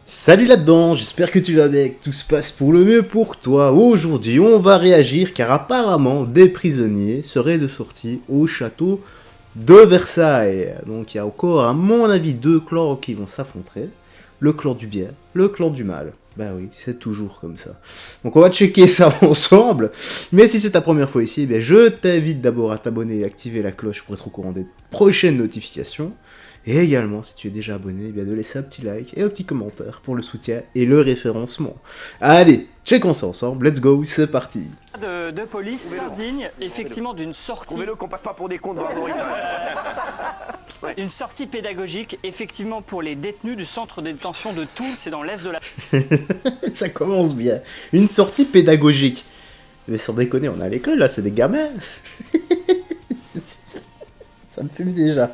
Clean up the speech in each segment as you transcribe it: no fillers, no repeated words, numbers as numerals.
Salut là-dedans, j'espère que tu vas bien, que tout se passe pour le mieux pour toi. Aujourd'hui, on va réagir car apparemment des prisonniers seraient de sortie au château de Versailles. Donc il y a encore, à mon avis, deux clans qui vont s'affronter. Le clan du bien, le clan du mal. Ben oui, c'est toujours comme ça. Donc on va checker ça ensemble. Mais si c'est ta première fois ici, ben je t'invite d'abord à t'abonner et activer la cloche pour être au courant des prochaines notifications. Et également, si tu es déjà abonné, bien de laisser un petit like et un petit commentaire pour le soutien et le référencement. Allez, checkons ça ensemble, let's go, c'est parti. De police s'indigne effectivement d'une sortie. Prouvez-le qu'on passe pas pour des cons devant un original. Une sortie pédagogique effectivement pour les détenus du centre de détention de Toul, c'est dans l'est de la... Ça commence bien. Une sortie pédagogique. Mais sans déconner, on est à l'école là, c'est des gamins. Ça me fume déjà.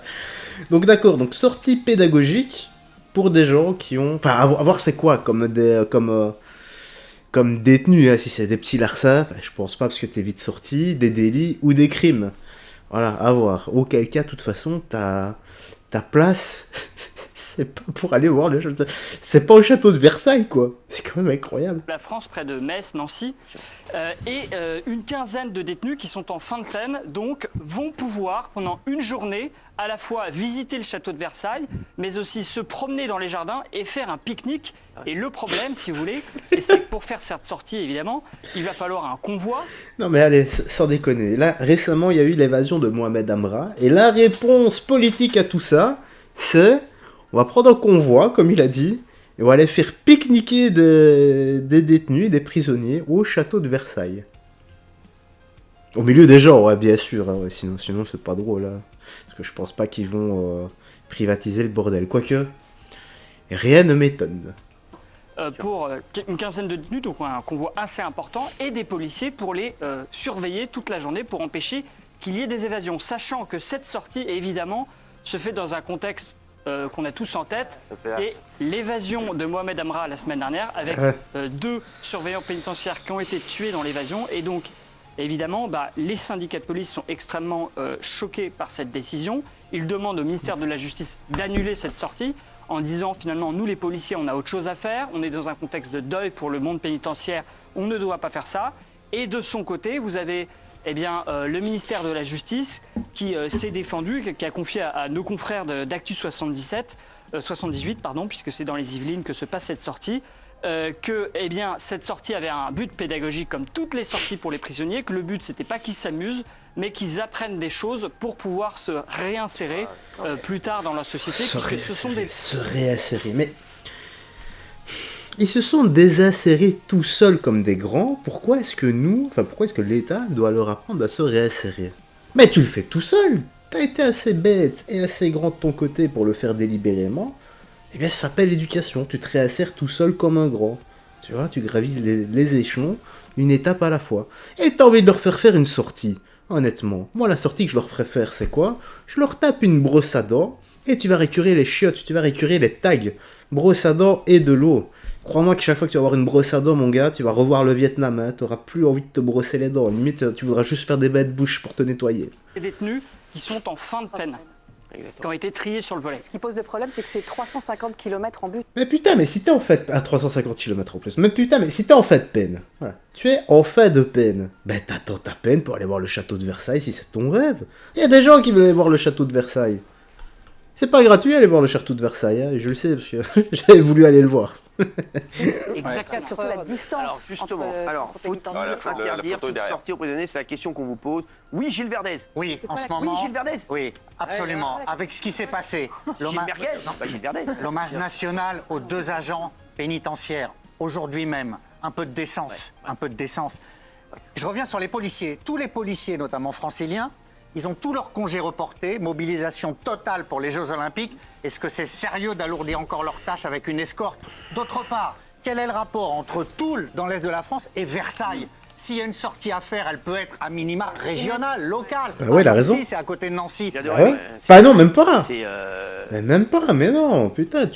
Donc d'accord, donc sortie pédagogique pour des gens qui ont... Enfin, à voir c'est quoi comme détenus, hein, si c'est des petits larcins, je pense pas parce que t'es vite sorti, des délits ou des crimes. Voilà, à voir. Auquel cas, de toute façon, ta place, c'est pas pour aller voir le château. C'est pas au château de Versailles, quoi. C'est quand même incroyable. La France, près de Metz, Nancy, une quinzaine de détenus qui sont en fin de peine, donc vont pouvoir, pendant une journée, à la fois visiter le château de Versailles, mais aussi se promener dans les jardins et faire un pique-nique. Et le problème, si vous voulez, c'est que pour faire cette sortie, évidemment, il va falloir un convoi. Non mais allez, sans déconner. Là, récemment, il y a eu l'évasion de Mohamed Amra, et la réponse politique à tout ça, c'est... On va prendre un convoi, comme il a dit, et on va aller faire pique-niquer des détenus, des prisonniers, au château de Versailles. Au milieu des gens, ouais, bien sûr, hein, ouais, sinon c'est pas drôle. Hein, parce que je pense pas qu'ils vont privatiser le bordel. Quoique, rien ne m'étonne. Pour une quinzaine de détenus, donc un convoi assez important, et des policiers pour les surveiller toute la journée pour empêcher qu'il y ait des évasions. Sachant que cette sortie, évidemment, se fait dans un contexte qu'on a tous en tête, et l'évasion de Mohamed Amra la semaine dernière, avec deux surveillants pénitentiaires qui ont été tués dans l'évasion, et donc évidemment les syndicats de police sont extrêmement choqués par cette décision. Ils demandent au ministère de la Justice d'annuler cette sortie en disant finalement nous les policiers on a autre chose à faire, on est dans un contexte de deuil pour le monde pénitentiaire, on ne doit pas faire ça. Et de son côté vous avez le ministère de la Justice qui s'est défendu, qui a confié à nos confrères d'Actu 78, puisque c'est dans les Yvelines que se passe cette sortie, que cette sortie avait un but pédagogique comme toutes les sorties pour les prisonniers, que le but c'était pas qu'ils s'amusent, mais qu'ils apprennent des choses pour pouvoir se réinsérer plus tard dans la société, puisque ce sont des... Se réinsérer, mais... Ils se sont désinsérés tout seuls comme des grands, pourquoi est-ce que l'État doit leur apprendre à se réinsérer? Mais tu le fais tout seul. T'as été assez bête et assez grand de ton côté pour le faire délibérément. Eh bien, ça s'appelle l'éducation. Tu te réinsères tout seul comme un grand. Tu vois, tu gravis les échelons, une étape à la fois. Et t'as envie de leur faire une sortie. Honnêtement, moi, la sortie que je leur ferais faire, c'est quoi? Je leur tape une brosse à dents et tu vas récurer les chiottes, tu vas récurer les tags. Brosse à dents et de l'eau. Crois-moi que chaque fois que tu vas avoir une brosse à dents, mon gars, tu vas revoir le Vietnam, hein, t'auras plus envie de te brosser les dents. Limite, tu voudras juste faire des bêtes de bouche pour te nettoyer. Les détenus qui sont en fin de peine, qui ont été triés sur le volet. Ce qui pose le problème, c'est que c'est 350 km en bus. Mais putain, mais si t'es en fait... À 350 km en plus. Mais putain, mais si t'es en fait de peine, voilà. Tu es en fait de peine, ben t'attends ta peine pour aller voir le château de Versailles si c'est ton rêve. Il y a des gens qui veulent aller voir le château de Versailles. C'est pas gratuit aller voir le château de Versailles, hein, je le sais, parce que j'avais voulu aller le voir. Exactement. Surtout la distance. Alors justement, entre faut-il pénitentiaires. interdire toute sortie aux prisonniers? C'est la question qu'on vous pose. Oui, Gilles Verdez. Oui, en ce Oui, moment. Gilles Verdez. Oui, absolument. Avec ce qui s'est passé. Gilles Merguez. Non, pas Gilles Verdez. L'hommage national aux deux agents pénitentiaires, aujourd'hui même. Un peu de décence. Un peu de décence. Je reviens sur les policiers. Tous les policiers, notamment franciliens, ils ont tous leurs congés reportés, mobilisation totale pour les Jeux Olympiques. Est-ce que c'est sérieux d'alourdir encore leurs tâches avec une escorte? D'autre part, quel est le rapport entre Toul, dans l'est de la France, et Versailles? S'il y a une sortie à faire, elle peut être à minima régionale, locale. Ah ouais, il a raison. Nancy, c'est à côté de Nancy. Il y a de Ah ouais règles. Bah non, même pas. C'est Mais même pas, mais non, putain,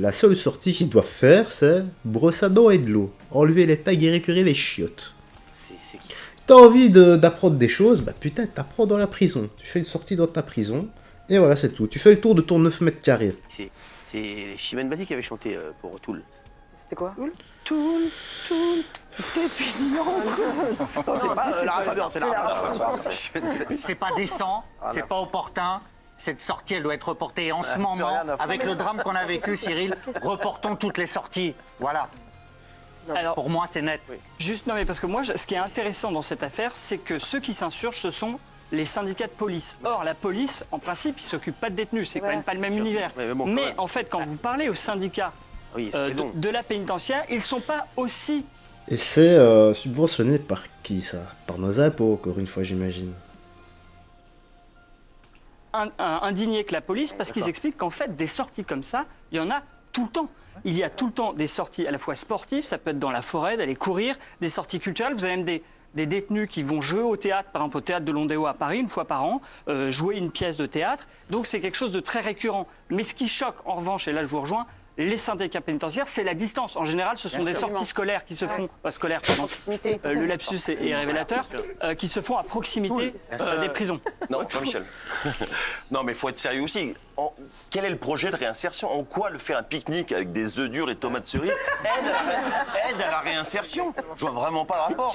la seule sortie qu'ils doivent faire, c'est brosse à dents et de l'eau. Enlever les tags et récurer les chiottes. c'est T'as envie d'apprendre des choses, bah putain, t'apprends dans la prison. Tu fais une sortie dans ta prison, et voilà, c'est tout. Tu fais le tour de ton 9 mètres carrés. c'est C'est Chimène Badi qui avait chanté pour Toul. C'était quoi? Tout est fini entre eux. C'est pas la rafadeur, c'est la rafadeur. C'est pas décent, c'est pas opportun. Cette sortie, elle doit être reportée. Et en ce moment, rien à avec le drame qu'on a vécu, Cyril, reportons toutes les sorties. Voilà. Alors, Pour moi, c'est net. juste, non, mais parce que moi, ce qui est intéressant dans cette affaire, c'est que ceux qui s'insurgent, ce sont les syndicats de police. Or, la police, en principe, ils ne s'occupent pas de détenus. C'est quand Voilà, même pas le c'est même univers. Mais bon, quand Mais même. en fait, quand vous parlez aux syndicats Oui, c'est raison. de la pénitentiaire, ils ne sont pas aussi Et c'est subventionné par qui ça? Par nos impôts, encore une fois, j'imagine. indignés que la police parce qu'ils expliquent qu'en fait, des sorties comme ça, il y en a tout le temps. Il y a tout le temps des sorties à la fois sportives, ça peut être dans la forêt, d'aller courir, des sorties culturelles. Vous avez même des détenus qui vont jouer au théâtre, par exemple au théâtre de l'Ondéo à Paris, une fois par an, jouer une pièce de théâtre. Donc c'est quelque chose de très récurrent. Mais ce qui choque, en revanche, et là je vous rejoins, les syndicats pénitentiaires, c'est la distance. En général, ce sont des sorties scolaires qui se font... scolaires, pardon. Proximité. Le lapsus est révélateur, qui se font à proximité des prisons. Non, Jean-Michel. Non, mais il faut être sérieux aussi. Quel est le projet de réinsertion? En quoi le faire un pique-nique avec des œufs durs et tomates cerises aide à la réinsertion? Je vois vraiment pas le rapport.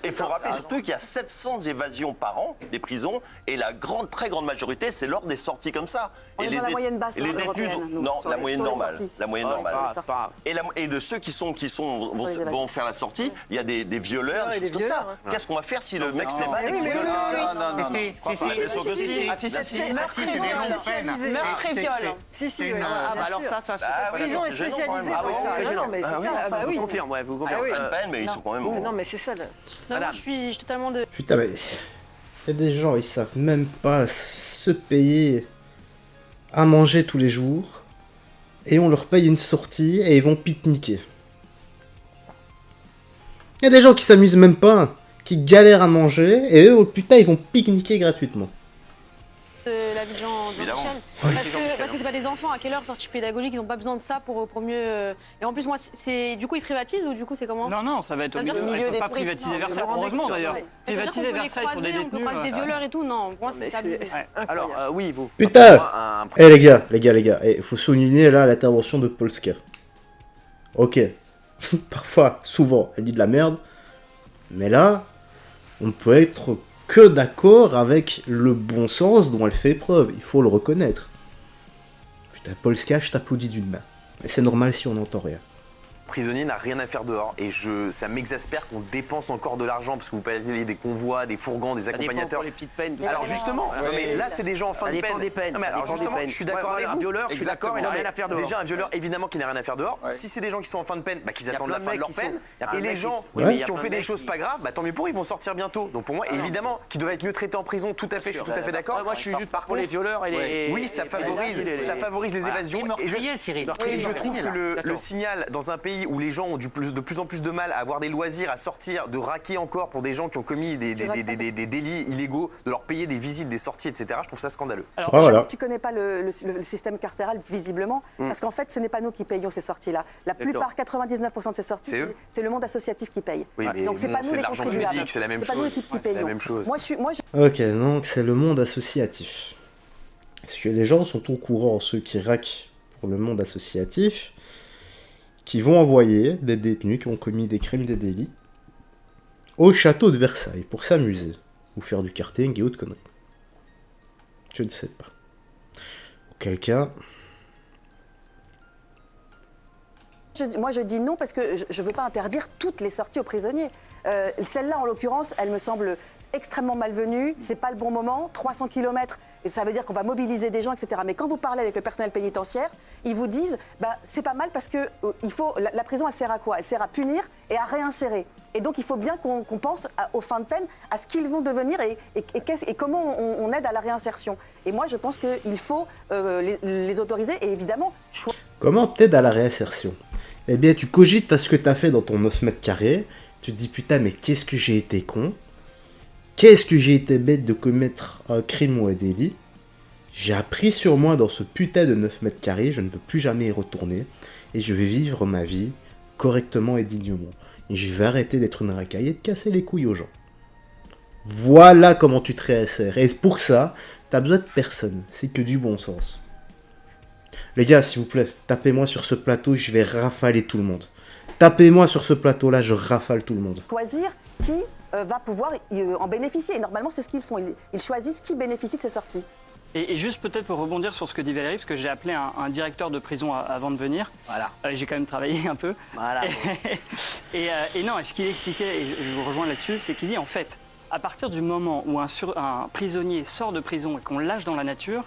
Il faut rappeler surtout qu'il y a 700 évasions par an des prisons et la très grande majorité, c'est lors des sorties comme ça. On est dans la moyenne basse, et les détenus, européenne, nous, non, sur la les- moyenne sur les normale. sorties. La moyenne normale. C'est pas grave. Et de ceux qui vont les vont faire la sortie, il y a des violeurs, des des choses comme ça. violeurs, Qu'est-ce qu'on va faire si le mec s'évade? C'est des longues peines. Meurtre et viol. Si, c'est oui. une- Ah, bah Alors sûr. ça, Ah, ouais, Prison c'est est gênant, quand spécialisée même. pour ça. c'est Non, gênant. mais c'est Ah oui. ça. Bah Vous oui. confirme, ouais, vous confirme. Pas de peine, mais ils sont quand même... Non, mais c'est ça. Non, moi, je suis totalement de. Putain, mais... Il y a des gens, ils savent même pas se payer à manger tous les jours. Et on leur paye une sortie et ils vont pique-niquer. Il y a des gens qui s'amusent même pas, qui galèrent à manger, et eux, oh, putain, ils vont pique-niquer gratuitement. La vie de Jean-Michel. Évidemment. Parce que c'est pas des enfants. À quelle heure sortie pédagogique? Ils ont pas besoin de ça pour mieux. Et en plus, moi, c'est du coup ils privatisent ou du coup c'est comment? Non, ça va être au Ça veut dire milieu. au milieu On ne peut des pas prisons. privatiser Non, Versailles, le heureusement rendez-vous, d'ailleurs. ouais. Ça veut dire qu'on Privatiser peut les Versailles pour des croiser, on peut détenus. croiser des violeurs et tout. Non, pour moi c'est abusé. Alors, oui, vous. Putain Un- Eh les gars, il faut souligner là l'intervention de Polska. Ok, parfois, souvent, elle dit de la merde, mais là, on peut être que d'accord avec le bon sens dont elle fait preuve, il faut le reconnaître. Putain, Polska, je t'applaudis d'une main. Et c'est normal si on n'entend rien. Prisonnier n'a rien à faire dehors et ça m'exaspère qu'on dépense encore de l'argent parce que vous payez des convois, des fourgons, des Ça dépend accompagnateurs. pour les petites peines. tout Alors ça. justement, Ouais, non, mais ouais. là c'est des gens en fin Ça de dépend peine. des peines, Non, mais ça alors dépend des justement, peines. je suis d'accord Ouais, avec un vous. violeur, je suis d'accord, il a Non, rien mais à faire dehors. Déjà un violeur évidemment qui n'a rien à faire dehors. Si c'est des gens qui sont en fin de peine, qu'ils Il y a attendent plein la de fin de mecs leur qui sont- peine. il y a plein Et de les mecs gens qui sont- Oui, mais il y a qui ont plein fait de des mecs choses qui- pas graves, tant mieux pour eux, ils vont sortir bientôt. Donc pour moi, évidemment, qu'ils doivent être mieux traités en prison, tout à fait, je suis tout à fait d'accord. Moi, je suis juste par contre les violeurs et les. Oui, ça favorise les évasions. Et Et je- Cyril. Et je trouve que le D'accord. signal dans un pays où les gens ont de plus en plus de mal à avoir des loisirs, à sortir, de raquer encore pour des gens qui ont commis des délits illégaux, de leur payer des visites, des sorties, etc. Je trouve ça scandaleux. Alors, Ah, voilà. Tu connais pas le système carcéral visiblement, parce qu'en fait, ce n'est pas nous qui payons ces sorties-là. La plupart, 99% de ces sorties, C'est eux. c'est le monde associatif qui paye. Oui, mais Donc c'est pas c'est nous de les l'argent contribuables. public, c'est la même pas nous chose. qui Ouais, c'est la payons. même chose. Moi, je Ok, donc c'est le monde associatif. Est-ce que les gens sont au courant, ceux qui raquent pour le monde associatif, qui vont envoyer des détenus qui ont commis des crimes, des délits, au château de Versailles pour s'amuser, ou faire du karting et autres conneries? Je ne sais pas. Auquel cas, Moi, je dis non parce que je ne veux pas interdire toutes les sorties aux prisonniers. Celle-là, en l'occurrence, elle me semble extrêmement malvenue. C'est pas le bon moment. 300 km, et ça veut dire qu'on va mobiliser des gens, etc. Mais quand vous parlez avec le personnel pénitentiaire, ils vous disent, c'est pas mal parce que la prison, elle sert à quoi? Elle sert à punir et à réinsérer. Et donc, il faut bien qu'on pense aux fins de peine, à ce qu'ils vont devenir et comment on aide à la réinsertion. Et moi, je pense qu'il faut les autoriser et évidemment comment t'aides à la réinsertion? Eh bien, tu cogites à ce que t'as fait dans ton 9 mètres carrés, tu te dis putain, mais qu'est-ce que j'ai été con? Qu'est-ce que j'ai été bête de commettre un crime ou un délit? J'ai appris sur moi dans ce putain de 9 mètres carrés, je ne veux plus jamais y retourner, et je vais vivre ma vie correctement et dignement. Et je vais arrêter d'être une racaille et de casser les couilles aux gens. Voilà comment tu te réinsères. Et pour ça, t'as besoin de personne, c'est que du bon sens. Les gars, s'il vous plaît, tapez-moi sur ce plateau, je vais rafaler tout le monde. Tapez-moi sur ce plateau-là, je rafale tout le monde. Choisir qui va pouvoir en bénéficier. Et normalement, c'est ce qu'ils font. Ils choisissent qui bénéficie de ces sorties. Et juste peut-être pour rebondir sur ce que dit Valérie, parce que j'ai appelé un directeur de prison avant de venir. Voilà. J'ai quand même travaillé un peu. Voilà. Et non, ce qu'il expliquait, et je vous rejoins là-dessus, c'est qu'il dit en fait, à partir du moment où un prisonnier sort de prison et qu'on le lâche dans la nature,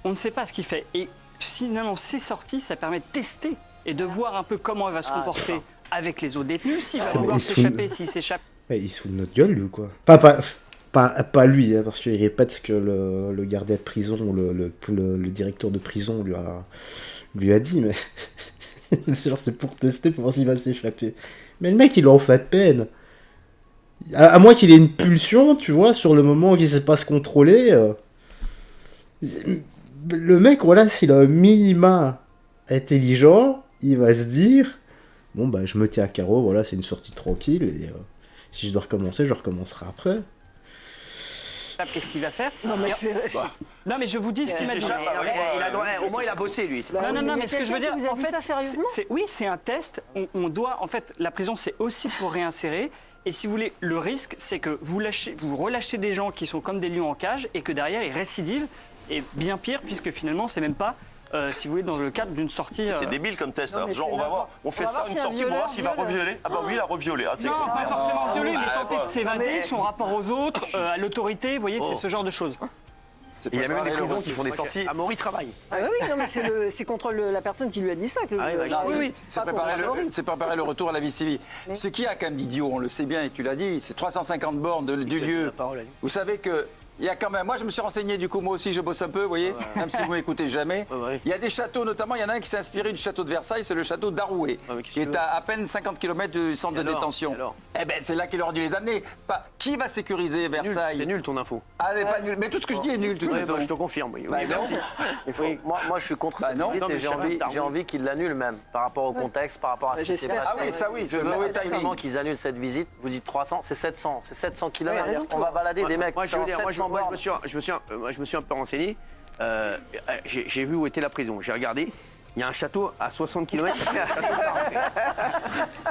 on ne sait pas ce qu'il fait. Et finalement, ces sorties, ça permet de tester et de voir un peu comment il va se comporter avec les autres détenus, s'il va vouloir s'échapper, s'il s'échappe. Mais il se fout de notre gueule, lui, ou quoi? Pas lui, hein, parce qu'il répète ce que le gardien de prison, le directeur de prison lui a dit, mais genre c'est pour tester, pour voir s'il va s'échapper. Mais le mec, il est en fait de peine. À moins qu'il ait une pulsion, tu vois, sur le moment où il sait pas se contrôler. Le mec, voilà, s'il a un minima intelligent, il va se dire, bon bah je me tiens à carreau, voilà, c'est une sortie tranquille, et si je dois recommencer, je recommencerai après. Qu'est-ce qu'il va faire? Non, mais c'est... Non, mais je vous dis, ce qu'il m'a dit. Au moins, il a bossé, lui. Non, mais ce que je veux dire, Vous avez en dit fait, ça sérieusement oui, c'est un test. On doit, en fait, la prison, c'est aussi pour réinsérer. Et si vous voulez, le risque, c'est que vous relâchez des gens qui sont comme des lions en cage et que derrière, ils récidivent. Et bien pire, puisque finalement, c'est même pas, si vous voulez, dans le cadre d'une sortie. C'est débile comme test. Non, Hein. mais Genre, c'est on va voir, on fait ça, une sortie pour voir s'il va revioler. Ah bah oui, il a reviolé. Ah, Non, pas forcément violé, mais tenter de s'évader, mais- son rapport aux autres, à l'autorité, vous voyez, c'est ce genre de choses. Il y a même des prisons qui font des sorties. Amaury travaille. Ah bah oui, non, mais c'est contre la personne qui lui a dit ça que Ah oui, bah, oui, C'est pas préparer, contre c'est préparer le retour à la vie civile. Ce qu'il y a quand même d'idiot, on le sait bien et tu l'as dit, c'est 350 bornes du lieu. La parole à lui. Vous savez que il y a quand même, moi je me suis renseigné du coup, moi aussi je bosse un peu, vous voyez, même si vous m'écoutez jamais. Ouais. Il y a des châteaux, notamment il y en a un qui s'est inspiré du château de Versailles, c'est le château d'Arouet, Ouais, mais qu'est-ce qui est que tu à peine 50 km du centre de alors détention. Et alors Eh ben c'est là qu'il aurait dû les amener. Qui va sécuriser Versailles? C'est nul ton info. Ah, elle est pas nulle. Mais tout ce que je dis est nul, de toute Ouais, façon. bah, je te confirme. Oui, Bah, merci. Moi, je suis contre Bah, cette non. visite Non, mais et j'ai je sais envie, pas, j'ai envie qu'ils l'annulent même, par rapport au contexte, par rapport à ce qui s'est J'espère. passé. Ah oui, ça oui, Je veux mauvais vraiment timing. qu'ils annulent cette visite. Vous dites 300, c'est 700. C'est 700 km. raison. On va balader des mecs Moi, je veux dire, moi, 700 moi, bornes. je me suis un peu renseigné. J'ai vu où était la prison. J'ai regardé. Il y a un château à 60 km.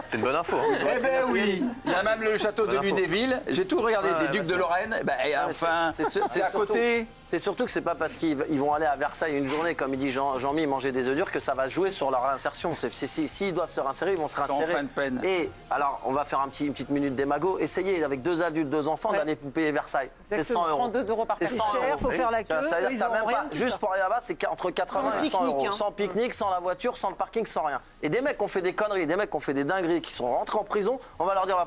C'est une bonne info. Hein. Eh ben oui, il y a même le château de Bonne info. Lunéville. J'ai tout regardé, Ah, des ducs de Lorraine. Ben, et enfin, c'est à côté. C'est surtout que c'est pas parce qu'ils vont aller à Versailles une journée, comme il dit Jean-Mi, manger des œufs durs, que ça va jouer sur leur réinsertion. S'ils doivent se réinsérer, ils vont se Ils sont en réinsérer. fin de peine. Et alors, on va faire une petite minute démago. Essayez avec 2 adultes, 2 enfants, d'aller vous payer Versailles. C'est 100 euros. 32 euros par C'est personne. 100 C'est cher, euros. faut faire la queue. Ça veut dire eux, que t'as ils même ont pas, rien, tout juste ça. pour aller là-bas, c'est entre 80 et 100 euros. pique-nique, hein. Sans pique-nique, sans la voiture, sans le parking, sans rien. Et des mecs qui ont fait des conneries, des mecs qui ont fait des dingueries, qui sont rentrés en prison, on va leur dire,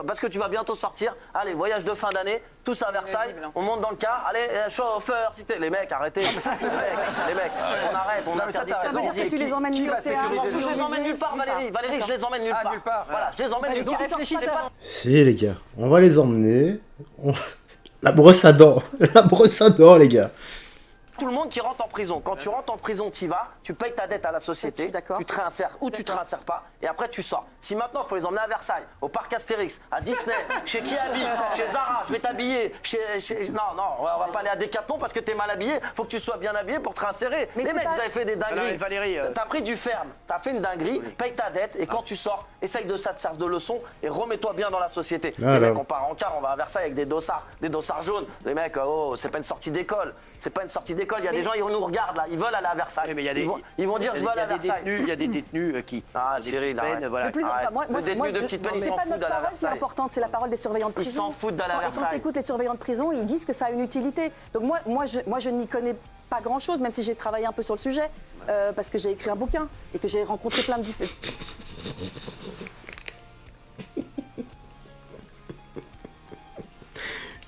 parce que tu vas bientôt sortir, allez, voyage de fin d'année, tous à Versailles, on monte dans le car, allez, chauffeur, cité. Les mecs, arrêtez. Les mecs, on arrête, on interdit t'as cette Ça veut dire que tu les emmènes qui nulle va au théâtre. sécuriser Je les emmène nulle part, Valérie. Valérie, je les emmène nulle Ah, part. nulle part. Voilà, je les emmène nulle part. réfléchissent avant. Si les gars, on va les emmener. La brosse à dents. La brosse à dents, les gars. Tout le monde qui rentre en prison. Quand tu rentres en prison, tu y vas, tu payes ta dette à la société, D'accord. tu te réinsères ou tu te réinsères pas, et après tu sors. Si maintenant il faut les emmener à Versailles, au parc Astérix, à Disney, chez Kiabi, chez Zara, je vais t'habiller, Non, on va pas aller à Decathlon parce que t'es mal habillé, faut que tu sois bien habillé pour te réinsérer. Mais Les c'est mecs, pas- vous avez fait des dingueries. Valérie, T'as pris du ferme, t'as fait une dinguerie, paye ta dette, et quand tu sors, essaye de ça te serve de leçon et remets-toi bien dans la société. Voilà. Les mecs, on part en car, on va à Versailles avec des dossards jaunes. Les mecs, oh, c'est pas une sortie d'école. C'est pas une sortie d'école. Il y a des gens, ils nous regardent là, ils veulent aller à Versailles. Oui, mais il y a des- Ils vont dire, je veux aller à Versailles. Il y a des détenus qui. Ah, des Cyril, petites peines, arrête. voilà. Le plus, Arrête. enfin, moi, Les détenus de je- petites peines, ils c'est s'en pas foutent notre d'aller à parole qui est Versailles. importante, c'est la parole des surveillants de Ils prison. s'en foutent d'aller à Quand Versailles. tu écoutes les surveillants de prison, ils disent que ça a une utilité. Donc moi je n'y connais pas grand-chose, même si j'ai travaillé un peu sur le sujet, parce que j'ai écrit un bouquin et que j'ai rencontré plein de différents...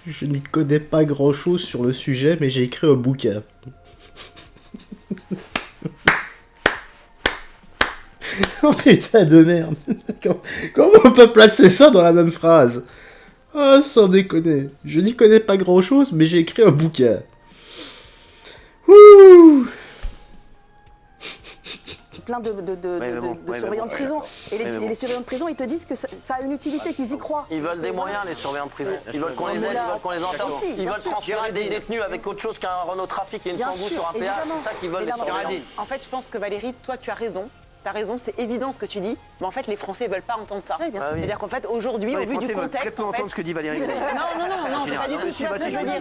Je n'y connais pas grand chose sur le sujet, mais j'ai écrit un bouquin. Oh putain de merde. Comment on peut placer ça dans la même phrase? Ah, sans déconner. Je n'y connais pas grand chose, mais j'ai écrit un bouquin. Ouh. plein de surveillants de prison. Et les surveillants de prison, ils te disent que ça a une utilité, qu'ils y croient. Ils veulent des moyens, les surveillants de prison. Ils veulent qu'on les aide, ils veulent qu'on les entende. Ils veulent transférer des détenus avec autre chose qu'un Renault Trafic et une Kangoo sur un péage. C'est ça qu'ils veulent, les surveillants. En fait, je pense que Valérie, toi, tu as raison. T'as raison, c'est évident ce que tu dis, mais en fait, les Français veulent pas entendre ça. Oui, bien sûr. C'est-à-dire qu'en fait, aujourd'hui, au vu du Français veulent très contexte, peu entendre ce que dit Valérie Benaïm. non, c'est pas du tout ce que je veux dire.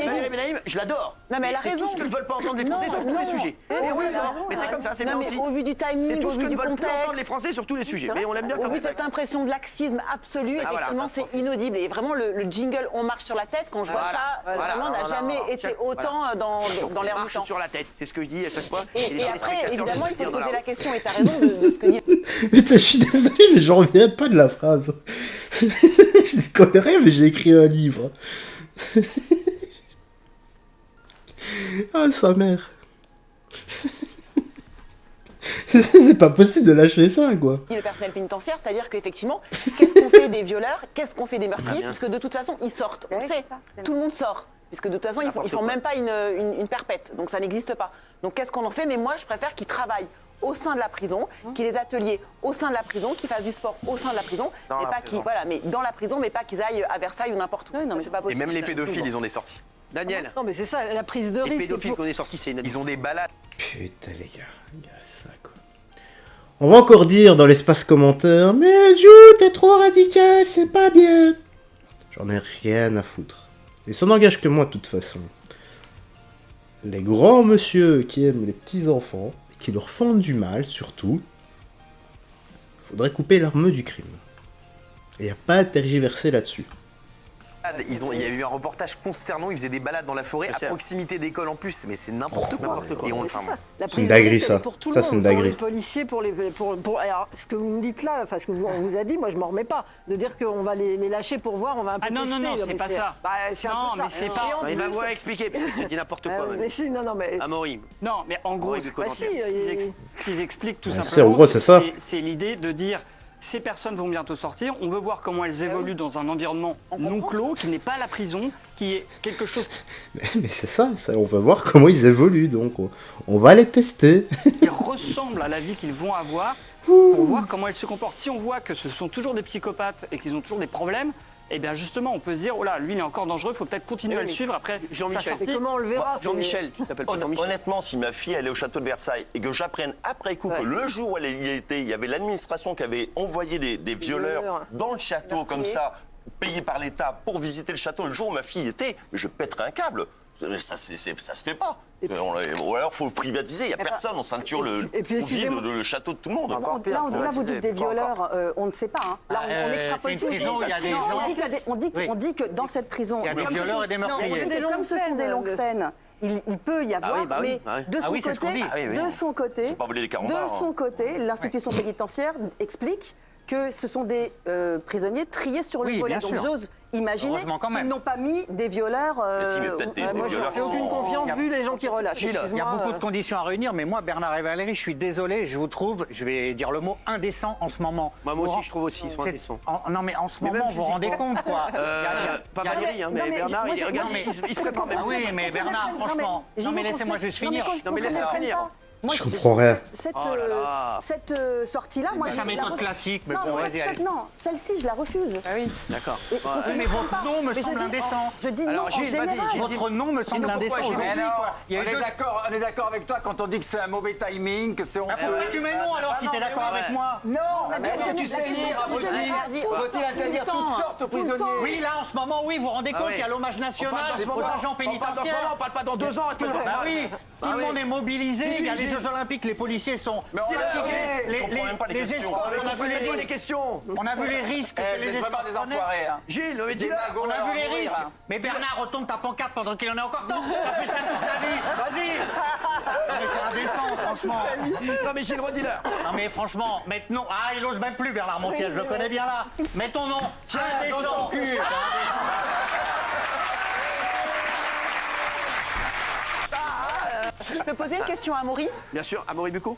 Valérie Benaïm, je l'adore. Non, mais elle a c'est raison. tout ce que ne veulent pas entendre les Français sur tous les sujets. Mais c'est comme ça, c'est bien aussi. Au vu du C'est timing, tout au ce que vu ne du veulent plus entendre les contexte, Français sur tous les sujets. Mais on l'aime bien au quand vu même. de cette impression de laxisme absolu, effectivement, c'est inaudible. Et vraiment, le jingle « On marche sur la tête », quand je vois ça, vraiment, n'a jamais été autant dans l'air du Marche temps. sur la tête, c'est ce que je dis à chaque fois. Et après, évidemment, il faut se poser la question, et t'as raison de ce que dit. Putain, je suis désolé, mais j'en reviens pas de la phrase. Je dis connais rien, mais j'ai écrit un livre. Ah, sa mère. C'est pas possible de lâcher ça, quoi. Le personnel pénitentiaire, c'est-à-dire qu'effectivement, qu'est-ce qu'on fait des violeurs, qu'est-ce qu'on fait des meurtriers, puisque de toute façon, ils sortent. On Ouais, sait, c'est ça, c'est tout le monde sort. Puisque de toute façon, ils font même pas une perpète, donc ça n'existe pas. Donc qu'est-ce qu'on en fait? Mais moi, je préfère qu'ils travaillent au sein de la prison, qu'il y ait des ateliers au sein de la prison, qu'ils fassent du sport au sein de la prison, mais pas qu'ils, voilà, mais dans la prison, mais pas qu'ils aillent à Versailles ou n'importe où. non, mais c'est pas Et possible. même les pédophiles, ils ont des sorties. Daniel, Non, mais c'est ça, la prise de les risque. pédophiles qu'on est sortis, c'est inadmissible. Ils ont des balades. Putain, les gars, ça, quoi. On va encore dire dans l'espace commentaire, mais Jou, t'es trop radical, c'est pas bien. J'en ai rien à foutre. Et ça n'engage que moi, de toute façon. Les grands monsieur qui aiment les petits enfants, et qui leur font du mal, surtout, faudrait couper l'arme du crime. Et y a pas à tergiverser là-dessus. Il y a eu un reportage consternant, ils faisaient des balades dans la forêt à proximité d'écoles en plus, mais c'est n'importe quoi. Et on, C'est enfin, ça. La C'est une prise de dinguerie, risque, ça. elle est pour tout Ça, le c'est monde, une pour dinguerie. les policiers, alors, ce que vous me dites là, enfin, ce que on vous a dit, moi, je m'en remets pas. De dire qu'on va les lâcher pour voir, on va un peu Ah non, tester. non, là, c'est mais pas ça. Bah, c'est un Non, peu ça. mais c'est Et pas- en Il va plus- vous expliquer, parce que tu dis n'importe quoi. mais si, non, mais. Amaury. Non, mais en gros, Oui, ce mais si, ce qu'ils expliquent tout Ouais, simplement, en gros, c'est ça. c'est l'idée de dire ces personnes vont bientôt sortir, on veut voir comment elles évoluent dans un environnement non clos, qui n'est pas la prison, qui est quelque chose Mais c'est ça, on va voir comment ils évoluent, donc on va les tester. qui ressemble à la vie qu'ils vont avoir pour voir comment elles se comportent. Si on voit que ce sont toujours des psychopathes et qu'ils ont toujours des problèmes, eh bien justement, on peut se dire, oh là, lui il est encore dangereux, il faut peut-être continuer à le suivre après sa Jean-Michel. sortie. Mais comment on le verra c'est- Jean-Michel, tu t'appelles pas Jean-Michel. honnêtement, si ma fille allait au château de Versailles et que j'apprenne après coup que le jour où elle y était, il y avait l'administration qui avait envoyé des violeurs dans le château comme ça, payés par l'État pour visiter le château le jour où ma fille y était, mais je pèterais un câble. Ça se fait pas. Ou alors faut privatiser, il n'y a personne, on ceinture Et puis, on vide excusez-moi. le château de tout le monde. Là, vous dites des violeurs, on ne sait pas. Hein. Là, on extrapole c'est une prison où il y a des gens- on dit que dans cette prison, Il y a des violeurs et des meurtriers. comme ce sont des longues peines, il peut y avoir, oui, bah oui, mais bah oui. de Ah son oui, c'est ce qu'on côté, dit. Ah oui, oui. de son côté, Faut pas voler les carambars, de son côté, l'institution pénitentiaire explique que ce sont des prisonniers triés sur le Oui, volet. bien Donc sûr. j'ose imaginer Heureusement quand même. qu'ils n'ont pas mis des violeurs. Mais si, mais peut-être des Moi, je leur violeurs fais qui aucune sont- confiance vu les gens qui relâchent. Gilles, Il y a Excuse-moi, beaucoup de conditions à réunir, mais moi, Bernard et Valérie, je suis désolé, je vous trouve, je vais dire le mot indécent en ce moment. Moi Vous aussi, ren- je trouve aussi, ils sont c'est- indécents. Non, mais en ce Mais moment, même vous vous rendez physiquement. compte, quoi. Pas il y a- Valérie, hein, Non, mais mais Bernard, moi, regarde, moi, il se prépare même. Ah oui, mais Bernard, franchement. Non, mais laissez-moi juste finir. Non, mais laisse-la finir. Moi, Je comprends rien. Cette, Oh là là. cette sortie-là, moi, C'est je sa la méthode refuse. classique, mais Non, bon, mais vas-y, allez. non, celle-ci, je la refuse. D'accord. Et- Oui, mais votre nom me Mais je semble dis- indécent. Je dis Alors, non en Gilles, vas-y, général. Gilles. Votre nom me semble Dis-nous pourquoi, indécent Gilles. aujourd'hui, quoi. Il y a eu deux- On est d'accord avec toi quand on dit que c'est un mauvais timing, que c'est Ah, pourquoi tu mets non alors si t'es d'accord avec moi? Non, mais mais si si tu la sais question, lire, c'est abruti, général. faut-il interdire Tout le toutes temps, sortes aux tout le temps. prisonniers? Oui, là, en ce moment, oui, vous vous rendez compte, oui. il y a l'hommage national On parle aux pas- agents on parle dans ce moment, pénitentiaires. on parle pas dans 2 ans. Bah oui, tout le monde est mobilisé, il y a les Jeux Olympiques, les policiers sont Mais on l'a fatigués, fait. Je comprends même pas les questions. escortes, on a vu les les risques, questions. on a vu les risques que Eh, les vous êtes escortes vraiment des prenaient. enfoirés, hein. Gilles, mais dis-le. On a vu les mourir, risques. hein. Mais Bernard, retourne ta pancarte pendant qu'il en est encore temps. T'as fait ça toute ta vie. Vas-y. Non, mais c'est indécent, franchement. Non, mais Gilles, redis-le. Non, mais franchement, maintenant. Ah, il ose même plus, Bernard Montiel, je le connais bien là. Mets ton nom. Tiens, Indécent. dans ton cul. C'est indécent. Je peux poser une question à Amaury? Bien sûr, Amaury Bucco.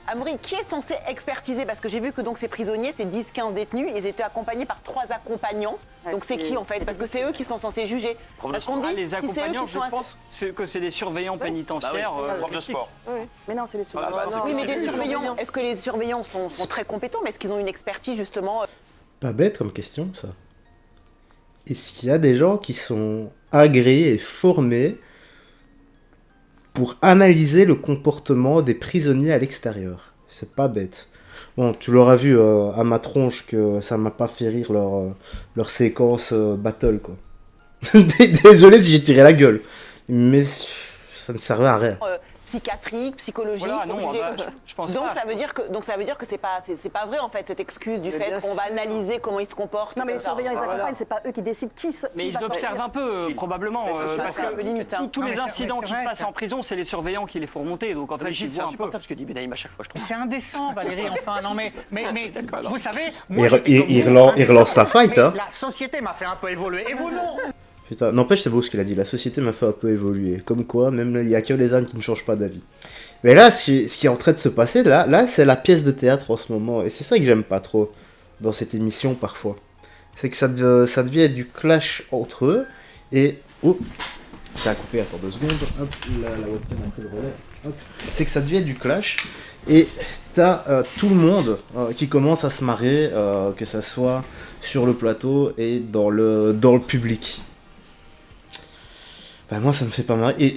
Amaury, qui est censé expertiser? Parce que j'ai vu que donc ces prisonniers, ces 10-15 détenus, ils étaient accompagnés par 3 accompagnants. Donc c'est qui en fait? Parce que c'est eux qui sont censés juger. Parce qu'on dit, Les si c'est eux accompagnants, qui je sont pense que c'est des surveillants pénitentiaires. Prof de sport. Mais non, c'est les surveillants. Oui, mais des surveillants. Est-ce que les surveillants sont très compétents? Mais est-ce qu'ils ont une expertise justement? Pas bête comme question, ça. Est-ce qu'il y a des gens qui sont agréés et formés pour analyser le comportement des prisonniers à l'extérieur? C'est pas bête. Bon, tu l'auras vu à ma tronche que ça m'a pas fait rire leur séquence battle, quoi. Désolé si j'ai tiré la gueule, mais ça ne servait à rien. Psychiatrique, psychologique. Voilà, non, pour juger. je pense donc pas. ça veut dire que c'est pas vrai en fait cette excuse du fait qu'on va analyser comment ils se comportent. Non, mais les comme ça. surveillants, ils Voilà. accompagnent, c'est pas eux qui décident qui Mais ils va sortir. observent un peu, probablement, parce c'est un peu limite, que hein. tous Non, les mais incidents c'est qui se vrai, passent c'est- en prison, c'est les surveillants qui les font remonter. Donc en fait, ils C'est voient un peu. insupportable ce que dit Ben Haïm à chaque fois, je trouve. C'est indécent, Valérie, enfin, non mais vous savez... Il moi, j'étais comme il vous, relance indécent, la fight, mais hein. La société m'a fait un peu évoluer, et vous non? Putain, n'empêche, c'est beau ce qu'il a dit. La société m'a fait un peu évoluer. Comme quoi, même il n'y a que les âmes qui ne changent pas d'avis. Mais là, ce qui est en train de se passer, là c'est la pièce de théâtre en ce moment. Et c'est ça que j'aime pas trop dans cette émission parfois. C'est que ça devient être du clash entre eux. Et... Oh, ça a coupé, attends 2 secondes. Hop, la webcam a pris le relais. Hop. C'est que ça devient du clash. Et t'as tout le monde qui commence à se marrer, que ça soit sur le plateau et dans le public. Bah moi ça me fait pas marrer. Et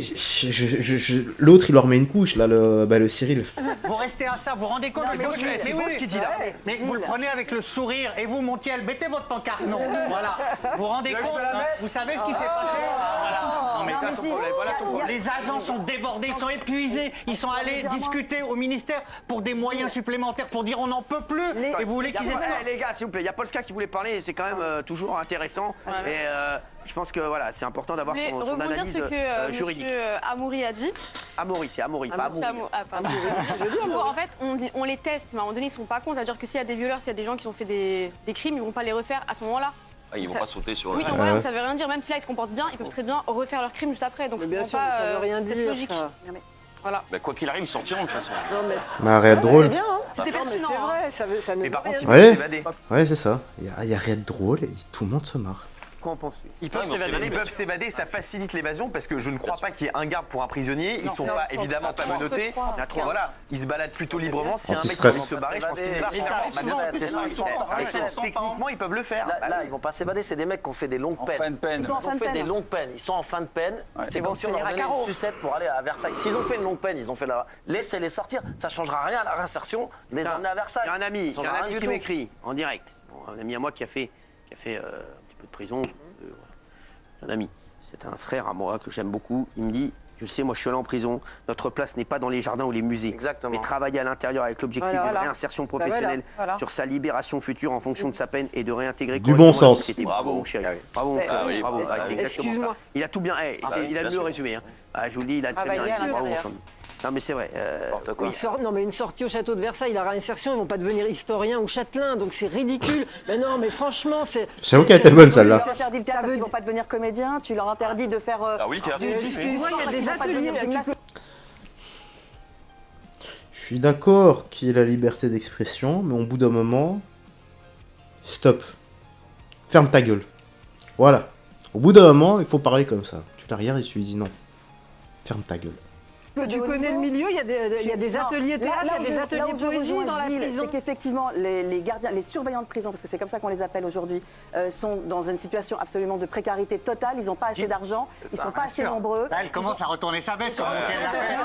l'autre il leur met une couche là, le Cyril. Vous restez à ça, vous vous rendez compte? mais c'est beau ce qu'il dit là. Mais vous le prenez avec le sourire, et vous, Montiel, mettez votre pancarte, non, voilà. Vous vous rendez compte? Vous savez ce qui s'est passé? Voilà. Non mais Voilà son problème, voilà son problème. les agents sont débordés, ils sont épuisés, ils sont allés discuter au ministère pour des moyens supplémentaires, pour dire on n'en peut plus, et vous voulez qu'ils aient... Les gars, s'il vous plaît, il y a Polska qui voulait parler et c'est quand même toujours intéressant. Et je pense que voilà, c'est important d'avoir Mais son rebondir analyse ce que juridique. monsieur Amaury a dit. Amaury, c'est Amaury, pas Amaury. Du coup, en fait, on les teste, mais à un moment donné, ils sont pas cons. C'est-à-dire que s'il y a des violeurs, s'il y a des gens qui ont fait des crimes, ils vont pas les refaire à ce moment-là. Ah, ils vont pas sauter sur le. Oui, donc voilà, ça veut rien dire. Même si là, ils se comportent bien, ils peuvent très bien refaire leur crime juste après. Donc je bien comprends sûr, pas ça veut rien cette dire, logique. ça. Voilà. Bah, quoi qu'il arrive, ils sortiront de toute façon. Non, mais, Mais arrête drôle. bien, hein. C'était non, mais pertinent. c'est hein. vrai, ça ne Mais veut par rien contre, ils dire. peuvent Ouais. s'évader. Ouais c'est ça. Il y a rien de drôle et tout le monde se marre. Qu'en penses-tu? Ils peuvent s'évader. Ils peuvent s'évader, ça facilite l'évasion parce que je ne crois pas qu'il y ait un garde pour un prisonnier. Ils sont pas évidemment pas menottés. Il y a 3. Voilà, ils se baladent plutôt librement. Si un mec qui Anti-stress. veut se barrer, je pense qu'ils se barrent. Et ça, C'est ça, ils sont Techniquement, ils peuvent le faire. Là, ils vont pas s'évader, c'est des mecs qui ont fait des longues En peines. fin de peine. Ils sont en Ils fin ont de fait des peine. longues peines, ils sont en fin de peine. C'est Ils comme vont si on leur finir à donnait carreau. une sucette pour aller à Versailles. S'ils ont fait une longue peine, ils ont fait la... Laissez-les sortir, ça changera rien à la réinsertion de les emmener à Versailles. Il y a un ami, Ça changera rien du qui tout. m'écrit en direct. Bon, un ami à moi qui a fait un petit peu de prison. C'est un ami. C'est un frère à moi que j'aime beaucoup. Il me dit, je le sais, moi je suis allé en prison. Notre place n'est pas dans les jardins ou les musées. Exactement. Mais travailler à l'intérieur avec l'objectif Voilà. d'une réinsertion professionnelle Voilà. sur sa libération future en fonction de sa peine et de réintégrer Du bon correctement la sens. société. Bravo mon chéri. Bravo mon frère. oui, Bravo. bah, C'est exactement ça. excuse-moi. Il a tout bien. Il a le mieux résumé. Hein. Ah, je vous le dis, il a très bah, bien il est à résumé. Bravo mon l'intérieur. son. Non mais c'est vrai. Non, mais une sortie au château de Versailles, la réinsertion, ils vont pas devenir historiens ou châtelains, donc c'est ridicule. Mais non, mais franchement, c'est. J'avoue qu'elle était bonne Tu celle-là. leur interdis le théâtre parce qu'ils vont pas devenir comédiens, tu leur interdis de faire Ah oui, le théâtre. du Excuse-moi, il y a parce des qu'ils vont pas devenir ateliers, là, gymnastes. Je suis d'accord qu'il y ait la liberté d'expression, mais au bout d'un moment, stop. Ferme ta gueule. Voilà. Au bout d'un moment, il faut parler comme ça. Tu l'arrières et tu lui dis non. Ferme ta gueule. Tu connais le milieu, il y a des Non, ateliers théâtre, il y a des là ateliers où je poésie rejoins dans la Gilles, prison. c'est qu'effectivement, les gardiens, les surveillants de prison, parce que c'est comme ça qu'on les appelle aujourd'hui, sont dans une situation absolument de précarité totale. Ils n'ont pas assez d'argent, ils ne sont pas assez nombreux. Là, elle commence à retourner sa veste sur Montiel l'a fait.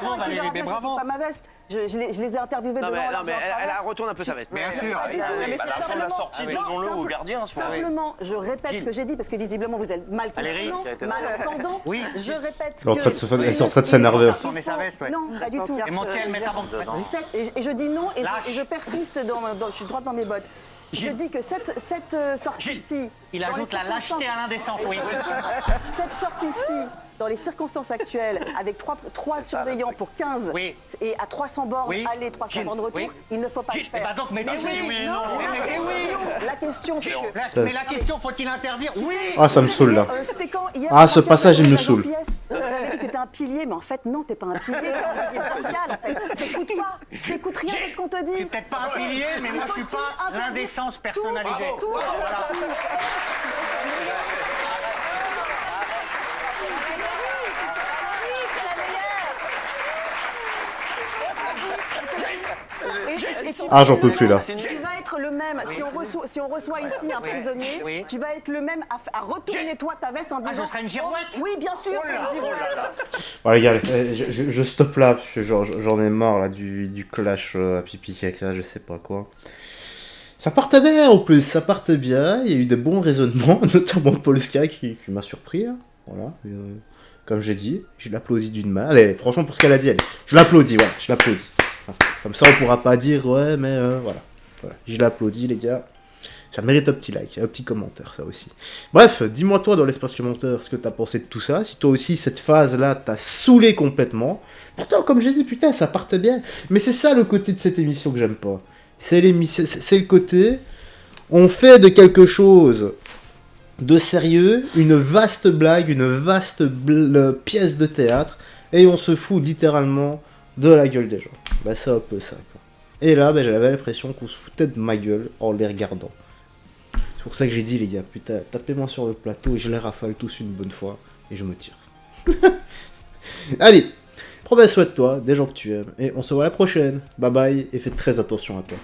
Bravo Valérie, mais bravo. Pas ma veste. Je les ai interviewés Non devant mais, leur elle retourne un peu sa veste. Bien sûr. Pas du tout. Mais Bah, c'est l'argent de la simplement- sortie, Non, donnons-le aux simple- gardiens. Simplement, je répète ce que j'ai dit parce que visiblement vous êtes mal Valérie, conscient, qui a été malentendant. Oui. Je répète Elle est en train de que- se- elle est en train de s'énerver. Retourner sa veste, ouais. Non, pas du tout. Et Montiel, mets ta banque. Et je dis non, et Lâche. je persiste, je suis droite dans mes bottes. Je dis que cette sortie-ci... Il dans ajoute les la lâcheté circonstances- à l'indécence, oui. Cette sortie-ci, dans les circonstances actuelles, avec 3 surveillants pour 15 Oui. et à 300 bornes Oui. aller, 300 bornes retour, Oui. il ne faut pas le Eh faire. ben donc, mais Mais oui, non, mais oui. la question, c'est que... Mais la question, faut-il interdire? Oui. Ah, ça me saoule là. C'était quand hier, Ah, ce avant-hier, passage, il me la saoule. gentillesse. J'avais dit que t'étais un pilier, mais en fait, non, t'es pas un pilier. T'es un pilier bancal, en fait. T'écoutes pas. T'écoutes rien de ce qu'on te dit. Je suis peut-être pas un pilier, mais moi, je suis pas l'indécence personnalisée. Tout. Ah, j'en peux plus là. Tu vas être le même, si on reçoit ici un prisonnier, Oui. tu vas être le même à retourner toi ta veste en disant... je serai une girouette. Oui, bien sûr, une girouette. Bon, les gars, je stoppe là, parce que j'en ai marre là du clash à pipi caca, je sais pas quoi. Ça partait bien en plus, ça partait bien, il y a eu des bons raisonnements, notamment Polska qui m'a surpris, hein. Voilà. Et, comme j'ai dit, je l'applaudis d'une main. Allez, franchement, pour ce qu'elle a dit, allez, je l'applaudis, ouais, je l'applaudis. Comme ça, on pourra pas dire, ouais, mais voilà. Je l'applaudis, les gars. Ça mérite un petit like, un petit commentaire, ça aussi. Bref, dis-moi toi dans l'espace commentaire ce que t'as pensé de tout ça. Si toi aussi, cette phase-là t'a saoulé complètement. Pourtant, comme j'ai dit, putain, ça partait bien. Mais c'est ça le côté de cette émission que j'aime pas. C'est le côté... On fait de quelque chose de sérieux, une vaste blague, une vaste pièce de théâtre, et on se fout littéralement de la gueule des gens. Bah c'est un peu ça, quoi. Et là, bah, j'avais l'impression qu'on se foutait de ma gueule en les regardant. C'est pour ça que j'ai dit, les gars, putain, tapez-moi sur le plateau et je les rafale tous une bonne fois, et je me tire. Allez, prends bien soin de toi, des gens que tu aimes, et on se voit la prochaine. Bye bye, et faites très attention à toi.